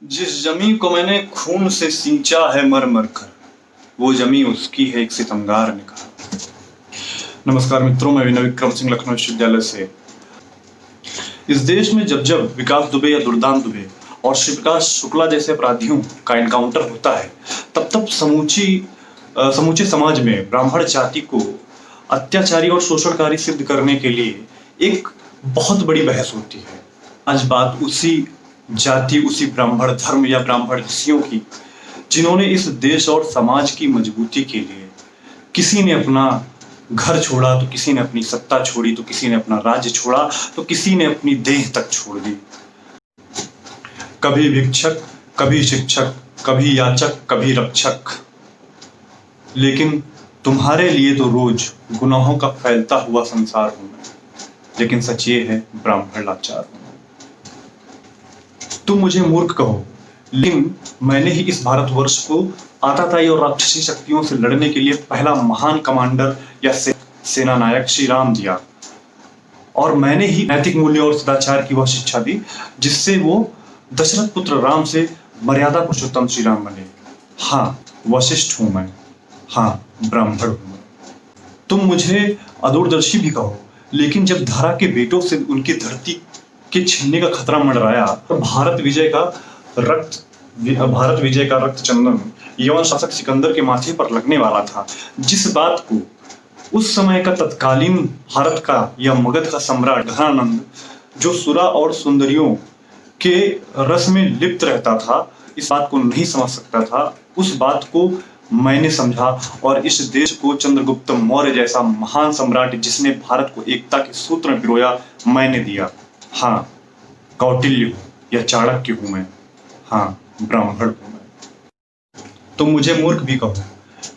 जिस जमी को मैंने खून से सींचा है मर मर कर, वो जमी उसकी है, एक सितमगार ने कहा। नमस्कार मित्रों, मैं विनय विक्रम सिंह लखनऊ विश्वविद्यालय से। इस देश में जब जब विकास दुबे या दुर्दांत दुबे और श्री प्रकाश शुक्ला जैसे अपराधियों का एनकाउंटर होता है, तब तब समूचे समाज में ब्राह्मण जाति को अत्याचारी और शोषणकारी सिद्ध करने के लिए एक बहुत बड़ी बहस होती है। आज बात उसी जाति, उसी ब्राह्मण धर्म या ब्राह्मण ऋषियों की, जिन्होंने इस देश और समाज की मजबूती के लिए किसी ने अपना घर छोड़ा, तो किसी ने अपनी सत्ता छोड़ी, तो किसी ने अपना राज्य छोड़ा, तो किसी ने अपनी देह तक छोड़ दी। कभी भिक्षक, कभी शिक्षक, कभी याचक, कभी रक्षक, लेकिन तुम्हारे लिए तो रोज गुनाहों का फैलता हुआ संसार हूं मैं। लेकिन सच ये है, ब्राह्मण लाचार हूं। तुम मुझे मूर्ख कहो, लेकिन मैंने ही इस भारतवर्ष को आताताई और राक्षसी शक्तियों से लड़ने के लिए पहला महान कमांडर या सेना नायक श्री राम दिया, और मैंने ही नैतिक मूल्य और सदाचार की वह शिक्षा दी जिससे वो दशरथ पुत्र राम से मर्यादा पुरुषोत्तम श्री राम बने। हाँ, वशिष्ठ हूं मैं। हाँ, ब्राह्मण हूं मैं। तुम मुझे अदूरदर्शी भी कहो, लेकिन जब धरा के बेटों से उनकी धरती के छीनने का खतरा मंडराया, तो भारत विजय का रक्त चंदन यवन शासक सिकंदर के माथे पर लगने वाला था। जिस बात को उस समय का तत्कालीन भारत का या मगध का सम्राट घनानंद, जो सुरा और सुंदरियों के रस में लिप्त रहता था, इस बात को नहीं समझ सकता था, उस बात को मैंने समझा, और इस देश को चंद्रगुप्त मौर्य जैसा महान सम्राट, जिसने भारत को एकता के सूत्र में पिरोया, मैंने दिया। हाँ, कौटिल्य या चाणक्य हूं मैं। हाँ, ब्राह्मण हूं मैं। तुम मुझे मूर्ख भी कहो,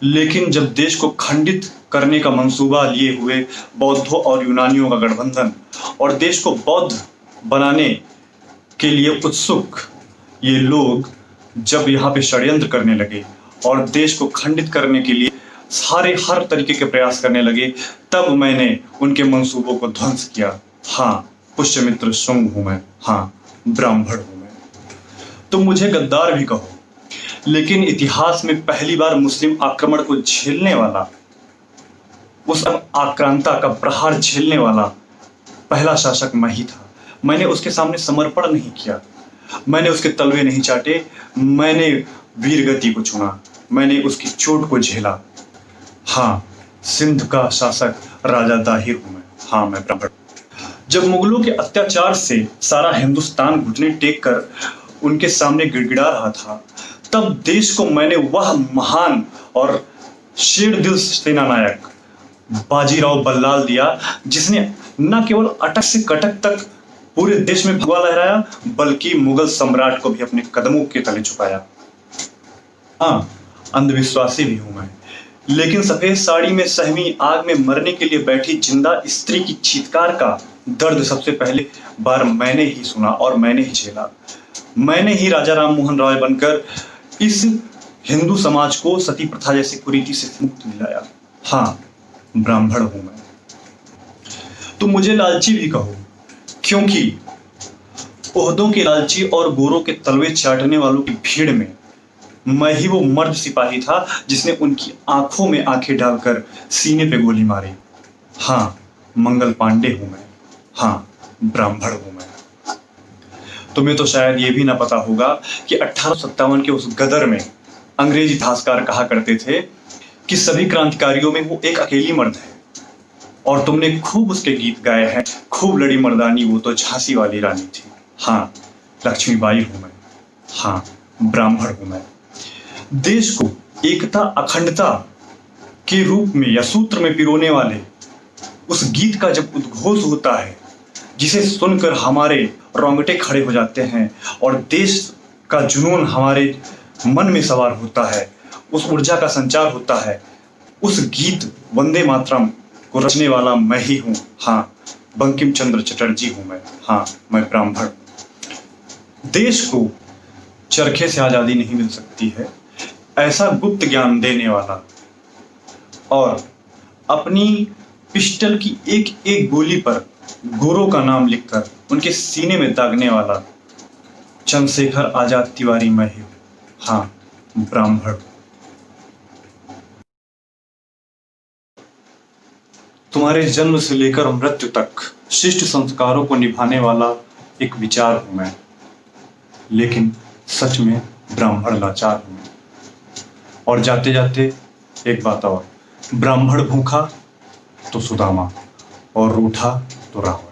लेकिन जब देश को खंडित करने का मंसूबा लिए हुए बौद्धों और यूनानियों का गठबंधन और देश को बौद्ध बनाने के लिए उत्सुक ये लोग जब यहाँ पे षड्यंत्र करने लगे और देश को खंडित करने के लिए हर तरीके के प्रयास करने लगे, तब मैंने उनके मंसूबों को ध्वंस किया। हाँ, पुष्यमित्र शुंग हूं मैं। हाँ, ब्राह्मण हूं मैं। तुम मुझे गद्दार भी कहो, लेकिन इतिहास में पहली बार मुस्लिम आक्रमण को झेलने वाला, उस आक्रांता का प्रहार झेलने वाला पहला शासक मैं ही था। मैंने उसके सामने समर्पण नहीं किया, मैंने उसके तलवे नहीं चाटे, मैंने वीरगति को चुना, मैंने उसकी चोट को झेला। हाँ, सिंध का शासक राजा दाहिर हूं मैं। हाँ, मैं ब्राह्मण। जब मुगलों के अत्याचार से सारा हिंदुस्तान घुटने टेक कर उनके सामने गिड़गिड़ा रहा था, तब देश को मैंने वह महान और शेर दिल सेना नायक बाजीराव बल्लाल दिया, जिसने न केवल अटक से कटक तक पूरे देश में भगवा लहराया, बल्कि मुगल सम्राट को भी अपने कदमों के तले झुकाया। हाँ, अंधविश्वासी भी हूं मैं, लेकिन सफेद साड़ी में सहमी आग में मरने के लिए बैठी जिंदा स्त्री की चीत्कार का दर्द सबसे पहले बार मैंने ही सुना और मैंने ही झेला। मैंने ही राजा राम मोहन राय बनकर इस हिंदू समाज को सती प्रथा जैसी कुरीति से मुक्ति दिलाया। हाँ, ब्राह्मण हूं मैं। तुम मुझे लालची भी कहो, क्योंकि ओहदों के लालची और गोरों के तलवे चाटने वालों की भीड़ में मैं ही वो मर्द सिपाही था जिसने उनकी आंखों में आंखें डालकर सीने पे गोली मारी। हाँ, मंगल पांडे हूं मैं। हाँ, ब्राह्मण हूं मैं। तुम्हें तो शायद ये भी ना पता होगा कि 1857 के उस गदर में अंग्रेजी इतिहासकार कहा करते थे कि सभी क्रांतिकारियों में वो एक अकेली मर्द है, और तुमने खूब उसके गीत गाए हैं, खूब लड़ी मर्दानी, वो तो झांसी वाली रानी थी। हाँ, लक्ष्मीबाई हूं मैं। हाँ, ब्राह्मण हूं मैं। देश को एकता अखंडता के रूप में या सूत्र में पिरोने वाले उस गीत का जब उद्घोष होता है, जिसे सुनकर हमारे रोंगटे खड़े हो जाते हैं और देश का जुनून हमारे मन में सवार होता है, उस ऊर्जा का संचार होता है, उस गीत वंदे मातरम को रचने वाला मैं ही हूं। हाँ, बंकिम चंद्र चटर्जी हूं मैं। हाँ, मैं ब्राह्मण। देश को चरखे से आजादी नहीं मिल सकती है, ऐसा गुप्त ज्ञान देने वाला और अपनी पिस्टल की एक एक गोली पर गोरों का नाम लिखकर उनके सीने में दागने वाला चंद्रशेखर आजाद तिवारी मैं ही हूँ, हाँ ब्राह्मण। तुम्हारे जन्म से लेकर मृत्यु तक शिष्ट संस्कारों को निभाने वाला एक विचार हूं मैं, लेकिन सच में ब्राह्मण लाचार हूं। और जाते जाते एक बात और, ब्राह्मण भूखा तो सुदामा और रूठा तो रावण।